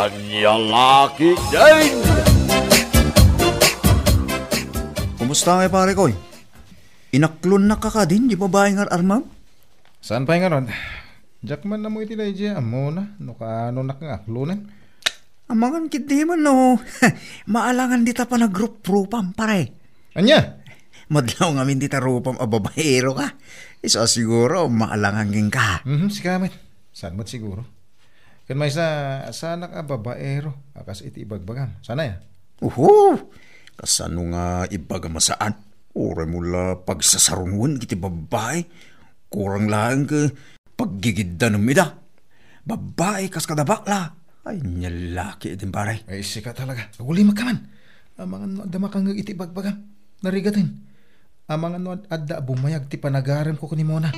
Anyang laki din! Kumusta nga pare ko? Inaklon na ka din, di babae nga armam? Saan pa nga ron? Jackman na mo iti dahi amo na. No ka ano nakaklunan? Amangan kiti man no. Maalangan dita pa na group rupam pare. Anya? Madlaw nga min dita rupam a babaero ka. Isa siguro maalangan ging ka. Si Kamit. Saan mo't siguro? Kan may sana ka babaero. Akas iti ibagbagam. Sana ya? Kasano nga ibagamasaan? Ura mula pagsasarungun kiti babae. Kurang lang ka paggigidda ng mida. Babae kas kadabakla. Ay, nyalaki din pare. Ay, sika talaga. Uli magkaman. Amangan no adama kang iti bagbagam. Narigatin. Amangan no adda bumayag ti panagaram ko ni Mona.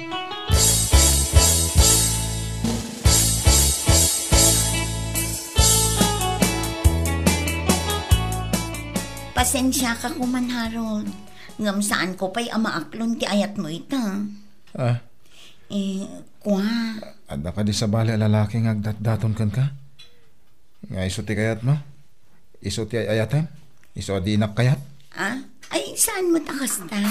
Pasensya ka kuman, Harold. Ngam saan ko pa'y amaaklon ti ayat mo ita. Kwa. Adda ka di sa bali lalaki nga agdat-daton kan ka? Nga iso ti kayat mo? Iso ti ayatem? Iso di inak kayat? Ay, saan mo takas ta?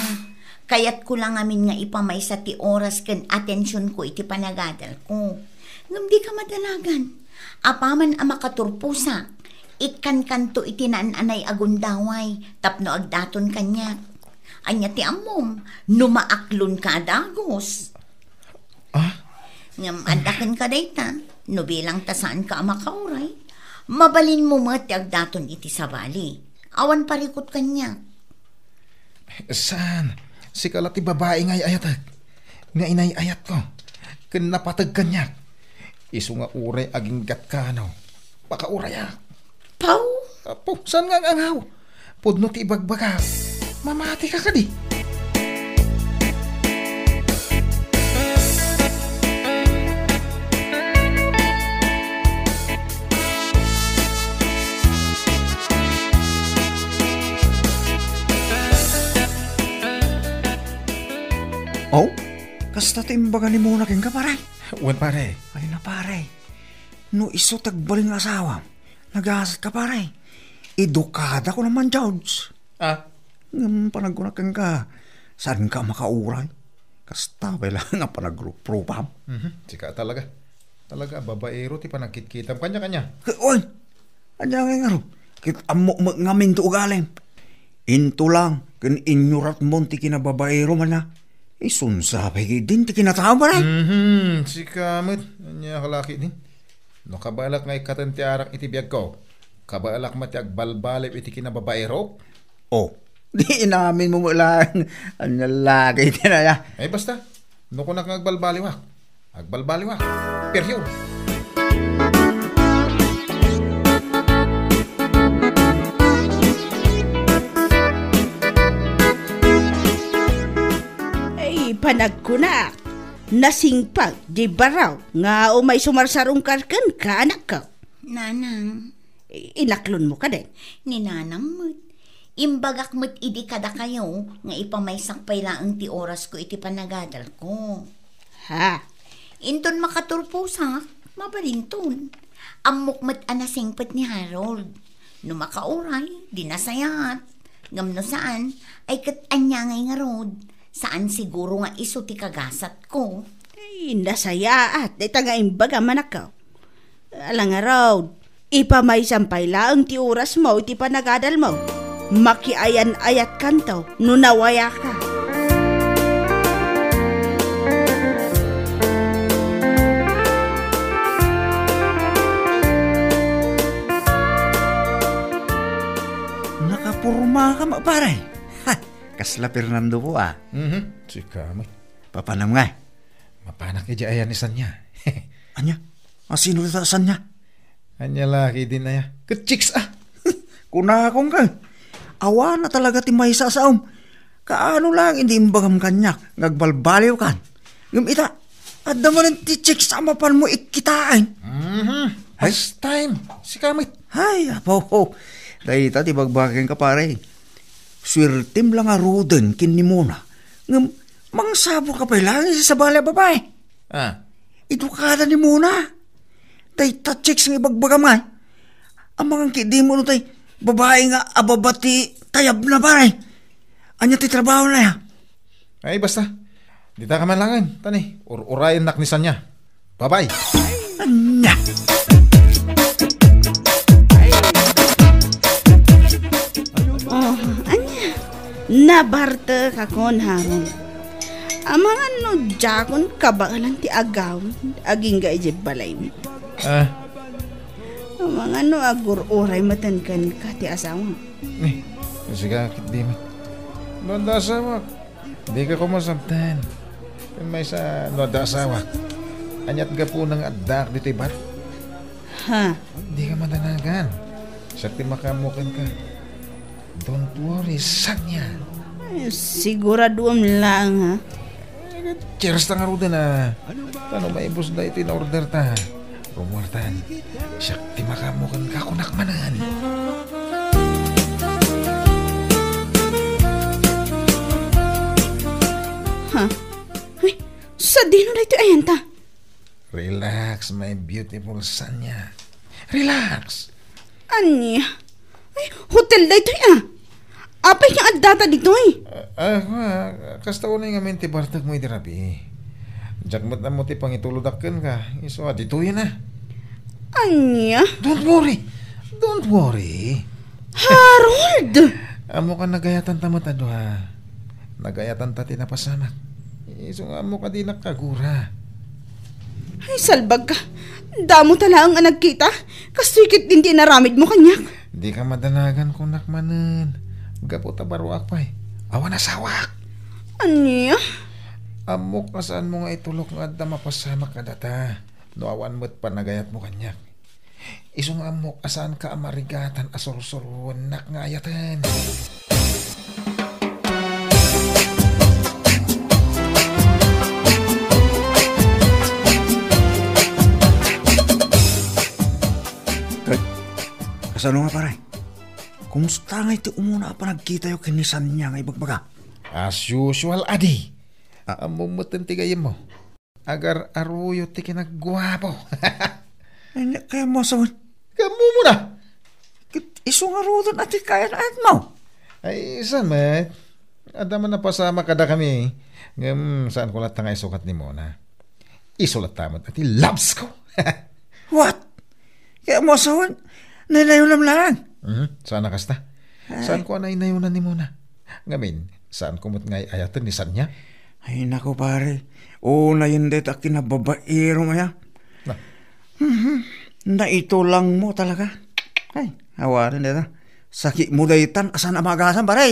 Kayat ko lang amin nga ipamay sa ti oras kan atensyon ko iti panagadal ko. Ngam di ka madalagan. Apaman ang makaturpusa. Ikan kanto iti naan-anay agundaway, tapno agdaton kanya. Anya ti amom, numaaklon ka dagos. Ngam andaken ka dayta, no bilang tasaan ka amakauray, mabalin mo mo ti agdaton iti sabali. Awan parikot kanya. Saan? Si kalat ti babae nga ayatag. Nga inay ayat ko. Ken napatag kanya. Isu nga uray aging gat ka no. Baka urayak. Pau? Apo, saan nga ang angaw? Pudno ti ibagbaga. Mamati ka ka di. Kasta timbaga ni Mona king ka pare. Wan pare. Ay na pare. No iso tagbaling asawa. Nagasat ka pare. Edukada ko naman, George. Panagunakan ka. Saan ka makauray? Kasta lang nga panagpropam. Sika talaga. Talaga, babaero ti panagkitkitam kanya-kanya. Oy! Anya nga nga ro. Kit amok ngamin to ugalim. Into lang. Kan inyurat mo ti kinababaero man na. Isunsabay din ti kinatama rin. Si Kamit. Anya kalaki din. No kabalak nga ikatantiarak iti biyag ko. Kabalak mati agbalbalip iti kinababaero. Di inamin mo lang. Anya lagi din na ya. Ay basta. No kunak nga agbalbaliwak. Agbalbaliwak. Peryo. Ay panagkunak. Nasingpag, di baraw, nga umay sumarsarong karkan ka, anak ka. Nanang. Inaklon mo ka din. Ni nanang mo't. Imbagak mo't idi kada kayo, nga ipamaysak pay laang ti oras ko iti panagadal ko. Inton makaturpusak, mabalintun. Amok mo't anasingpet ni Harold. No makauray, di nasayat. Ngam no saan, ay katanya ngay nga rod. Saan siguro nga iso ti kagasat ko? Ay, nasaya at nga imbaga manakaw. Alang araw, ipamay sampay laang ti oras mo, iti panagadal mo. Makiayan-ayat kanto, nunawaya ka. Nakapurma ka pare. Kasla Fernando po Si Kamit. Papanam nga. Mapanak niya ayan isan niya. Anya? Sino itasan niya? Anya laki din na ya. Kachiks Kunakong ka. Awa na talaga ti may sasaom. Kaano lang hindi imbagam kanya. Ngagbalbaliw kan. Ngam ita. Adda mo ng ti chicks sa mapan mo ikitain. Has time. Si Kamit. Hay, apo. Dahil ita ti bagbakin ka pare. Swirtim lang arudan kin ni Mona. Ngam, mangsabo ka pa lang sa bala babae. Edukada ni Mona. Dahil ta chicks ng ibagbagam nga. Ang mga kidi mo no tay, babae nga ababati tayab na pare. Anya ti trabaho na ya. Ay, basta. Di ta ka man langan. Tani, urayan naknisan niya. Bye-bye. Anya. Oh, anya. Nabarte ka kon haron. Amang ano jakon kabagalan ti agaw. Aging ga ije balay mo. Amang ano agur oray matan kan ka ti asawa. Sige, di mo. Noon da asawa. Di ka kumasabtan. May sa noon da asawa. Anyat ga po ng adak dito ibat. Ha? Di ka madanagan. Sa timakamukin ka. Don't worry, sanya. Siguraduam lang ha. Cheers ta nga ruda na. Tano maibos na ito na order ta. Rumuartan. Siya timakamukin ka kunakmanan. Ha? Ay, sa dino na ito ayan ta? Relax, my beautiful sanya. Relax. Anya? Ay, hotel na ito Apay kang adata dito Kasta ko na yung amin ti bartag mo idirabi. Jagmat na mo ti pangituludakken ka. Iso dito yan Anya? Don't worry. Don't worry. Harold! Amo ka nagayatan tamat Nagayatan ta tinapasamak. Iso nga amo ka di nakagura. Ay, salbag ka. Damo talaang ang nagkita. Kastikit din naramid mo kanyak. Di ka madanagan kung nakmanan. Gaputa baruak pa Awan asawak. Anya? Amok kasaan mo nga itulok nga da mapasamak ka data. No awan mo't panagayat mo kanyak. Isong amok asaan ka amarigatan asor-soron nakngayatan. Kasano nga pare? Kumusta nga iti umuna pa nagkita yung kinisan niya nga ibagbaga? As usual, adi. Amumutin ti gayem mo. Agar aruyo ti kinagwapo. Ay, kaya mo sa... Kamu mo na. Iso nga rudan at ikayan at mo. Ay, saan met? Adaman na pasama kada kami. Saan ko lahat nga isukat ni Mona? Isulat tamat at loves ko. What? Kaya mo sa... Nailayon lang. Saan nakasta? Saan ko anay nayunan ni Mona? Ngamin, saan kumot ngay ayatan ni Sanya? Ay, naku pare. Na yun dito kinababaero maya. Na? Na ito lang mo talaga. Ay, hawarin dito. Sakit mo daytan, asan amagasan pare.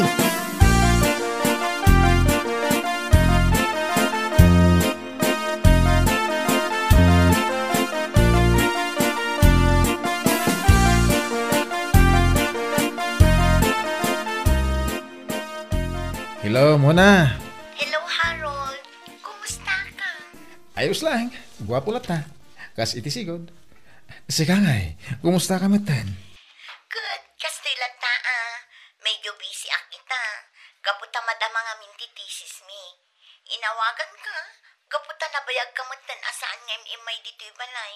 Hello, Mona. Hello, Harold. Kumusta ka? Ayos lang. Guwapo lata. Kas iti sigod. Sika ngay, kumusta ka matan? Good, kastilan ta Medyo busy kita. Gaputa madama nga mintitisis mi. Inawagan ka. Gaputa nabayag ka matan asaan nga imay dito'y balay.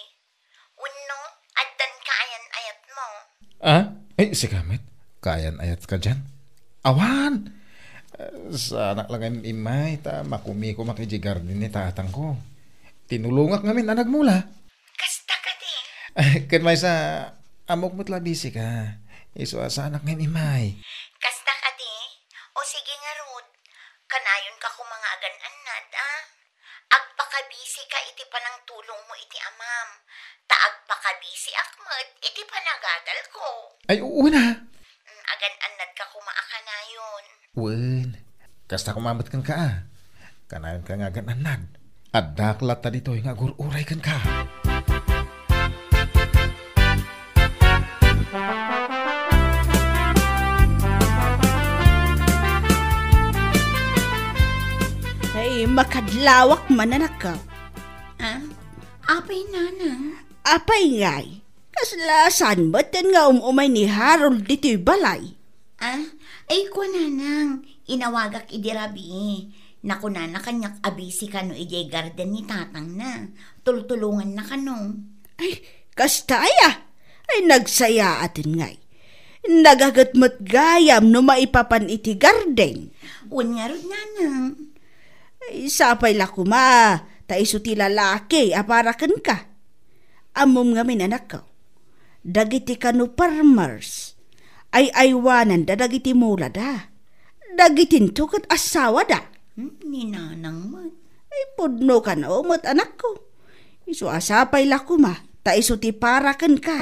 Uno, addan ka ayan-ayat mo. Ay, sika met. Kayan ayat ka dyan. Awan! Sa anak lang ang imay, makumi ko makijigarden ni tatang ko. Tinulungak ngamin anag mula. Kasta ka din. Kan may sa amok mo't labisi ka. Iso sa anak ngayon imay. Kasta ka di. O sige nga Rod. Kanayon ka kumangagan anad Agpakabisi ka iti pa ng tulong mo iti amam. Agpakabisi akmat iti panagadal ko. Ay, uwi na. Agan anad ka kumaakanayon. Wen, kasta kumamat kan ka Kanayon ka nga gananad. At daklat ta dito yung agur-uray kan ka. Ay, makadlawak mananak ka. Apay nanang. Apay ngay. Kaslasan ba't nga umay ni Harold dito'y balay? Ay ko nanang. Inawagak idirabi. Nakunana kanyak abisi ka no ijay garden ni tatang na. Tultulungan na ka no. Ay, kasta ay Ay nagsaya atin ngay. Nagagatmat gayam no maipapan iti garden. Un nga ron nanang. Ay sapay la kuma, ta iso ti lalaki aparaken ka. Amom nga minanak ko. Dagiti kanu farmers. Ay aywanan da dagiti mula da. Dagitin to kat asawa da. Ni nanang mat. Ay pudno ka na umot anak ko. Iso asapay la kuma, ta iso ti paraken ka.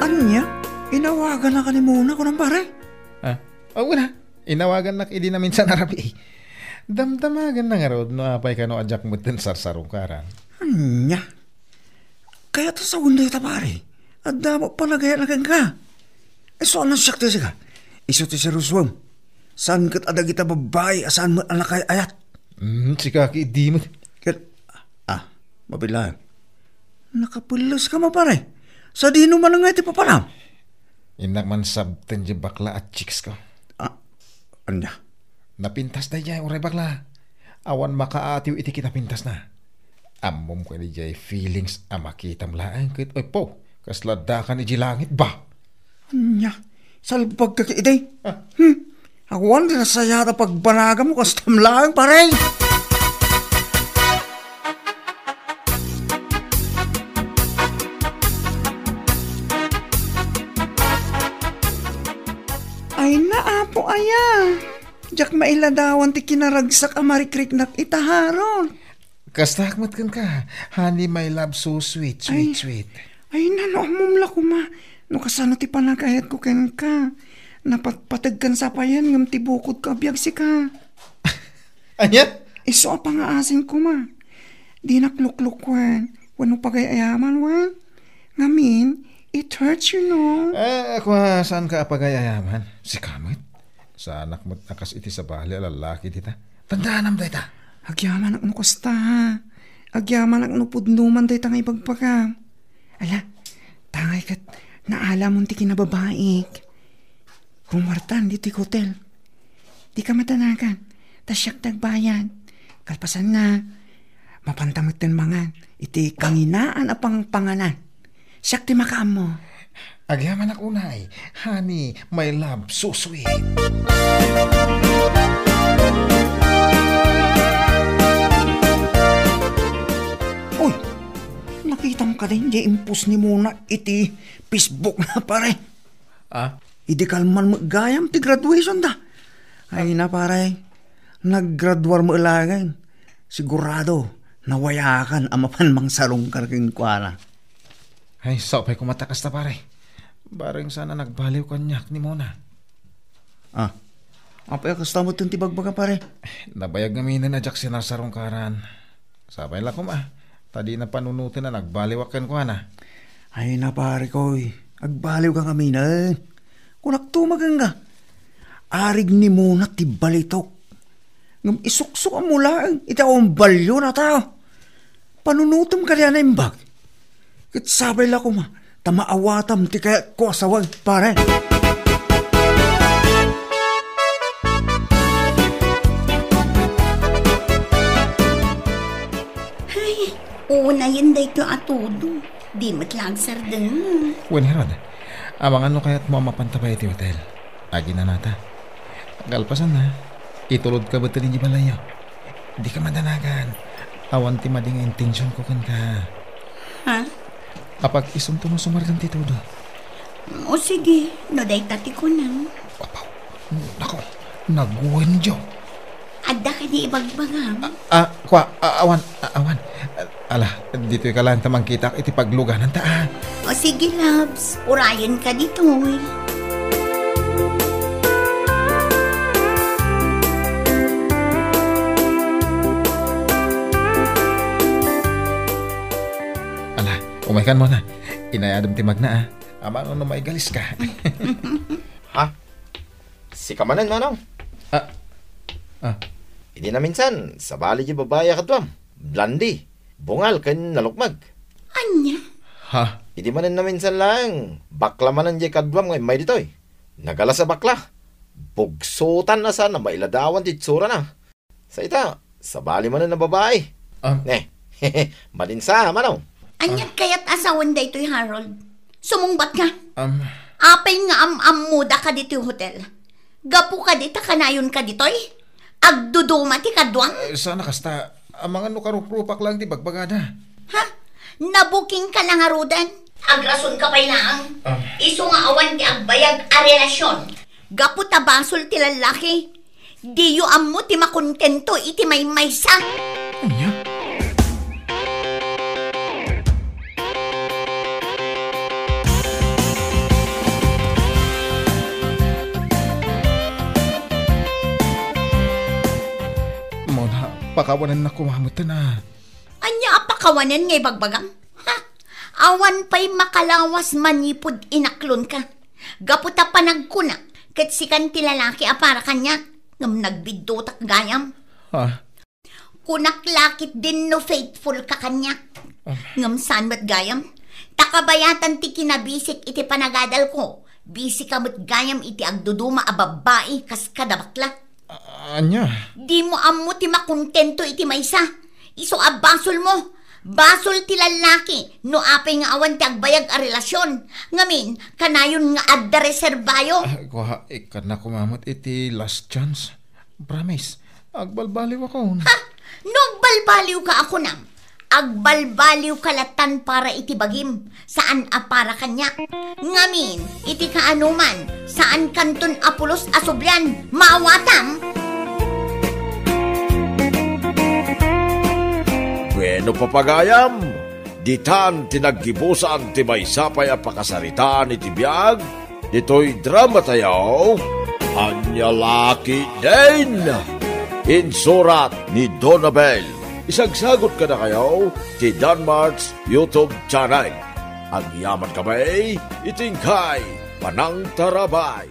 Anya? Inawagan na ka ni Muna ko ng pare. Oo na. Inawagan na idi namin sa narabi. Damdamagan na nga rod no apay ka no adyak mo din sarsarong karan. Anya? Kaya to sa unday ta pare. At damo palagay-lagay ka. So anong sakti siya ka? Iso ti si Ruswam. Saan kat adag ita babae asaan mo anak kay ayat? Sika ki di mo. Mabilang. Nakapulos ka mo pare. Sa dino man nga iti papalam. Inak man sabten di bakla at chicks ko. Anya? Napintas na jay uray bakla. Awan makaatiw iti kita pintas na. Amom ko ni jay feelings amakitam laang kit oy po. Kasladakan iji langit ba? Anya? Salpag ka kiiday? Awan din na sayata pagbanaga mo kastam laang pare. Ay naapo aya. Jak mailadawan ti kinaragsak amarikrik nak itaharon. Kastakmat kan ka. Honey, my love, so sweet, sweet. Ay nanomumla ko ma. No kasano ti panagayat ko ken ka. Napatpatag kan sa payan ngam ti bukod ka biyag si ka. Anya? Iso a pangaasin ko ma. Di naklukluk wan. Wano pagayayaman wan. Ngamin, it hurts you know. Ako saan ka apagayayaman? Si Kamit? Sa anak mo't akas iti sa bali lalaki dita. Tandaan am dita. Agyaman ang nukosta ha. Agyaman ang nupudnuman dita nga ibagpagam. Ala, tangay kat naala mong ti kinababaik. Pumartan dito hotel. Di ka matanagan. Tasyak tagbayan. Kalpasan na. Mapantamit ten mangan. Iti kanginaan apang panganan. Siyak ti makaam mo. Agyaman ak unay. Honey, my love, so sweet. Uy, nakita mo ka din di impus ni Muna iti Facebook na pare. Idi kalman mo gayam ti graduation da. Ay na pare, naggraduar mo ilagay. Sigurado, nawayakan amapan mang salong karking kuara. Ay, sapay kumatakas na pare. Bareng sana nagbaliw kanyak ni Mona. Apay kasta mo itong tibagbaga pare. Nabayag ngamin na jak sinarsarong karan. Sabay lang ko Tadi na panunutin na nagbaliwakan ko na. Ay na pare ko, agbaliw ka kami na. Kunak tumagang ka. Arig ni Mona tibalitok. Ngam isuksok ang mula. Ita ang balyo na tao. Panunutom ka riyan na imbag. Kit sabay lang ko tamaawatam ti kaya ko asawag pare. Ay, una yun da ito atudo. Di matlag sardeng. Wen herod, amang ano kaya't mo mapantabay iti hotel? Agi na nata. Galpasan na. Itulod ka ba ito di balayo? Di ka madanagan. Awan ti mading intensyon ko kan ka. Ha? Apag isang tumusumardang ti todo. O sige, no day tati ko na. Apaw, nako, naguen jo. Adda ka di ibagbagam. Awan. Ala, dito ka lang tamang kita iti pagluganan ta. O sige, loves. Urayan ka dito eh. Umaykan mo na. Inayadam timag na Amang ano may galis ka. Ha? Si kamanan manong. Hindi na minsan, sa bali yung babae katwam. Blondie. Bungal kan nalukmag. Anya? Ha? Hindi manan na minsan lang. Bakla manan yung kadwam ngay may ditoy. Nagala sa bakla. bugsutan na sana mailadawan ti tsura na. Sa ita, sabali man na babae. Malinsa, manaw. Anyag kaya't asawan da ito'y Harold. Sumungbat ka. Apay nga muda ka dito yung hotel. Gapu ka dito, kanayon ka dito'y. Agduduma ti kadwang. Sana kasta, ang mga nukarupak lang ti bagbagada. Ha? Nabuking ka lang arudan. Agrason ka pa'y lang. Iso nga awan ti agbayag a relasyon. Gapu tabasol ti lalaki. Diyo ammo ti makontento iti may maysa. Anya? Mona, pakawanan na kumamutan na. Anya apakawanan ngay bagbagang? Ha? Awan pa'y makalawas manipod inaklon ka. Gaputa panagkuna, kat sikan ti lalaki apara kanya, ngam nagbiddotak gayam. Ha? Kunak lakit din no faithful ka kanya. Ngam saan mat gayam? Takabayatan ti kinabisik iti panagadal ko. Bisi ka mat gayam iti agduduma a babae kas kadabakla. Anya? Di mo ammo ti makontento iti maysa. Iso abasol mo. Basol ti lalaki no apay nga awan ti agbayag a relasyon. Ngamin, kanayon nga adda reserbayo. Kuha, ikan na kumamot iti last chance. Promise, agbalbaliw ako. Ha? No agbalbaliw ka ako nam. Agbalbaliw kalatan para iti bagim. Saan a para kanya? Ngamin, iti kaanuman. Saan kanton apulos asubyan? Maawatam? Bueno papagayam, ditan tinaggibusan ti may sapay a pakasaritaan iti biyag, dito'y drama tayaw, Anyalaki din! Insurat ni Donabel. Isagsagot ka na kayo ti Danmarks YouTube channel. Ang yaman kamay, itingkay, panang tarabay.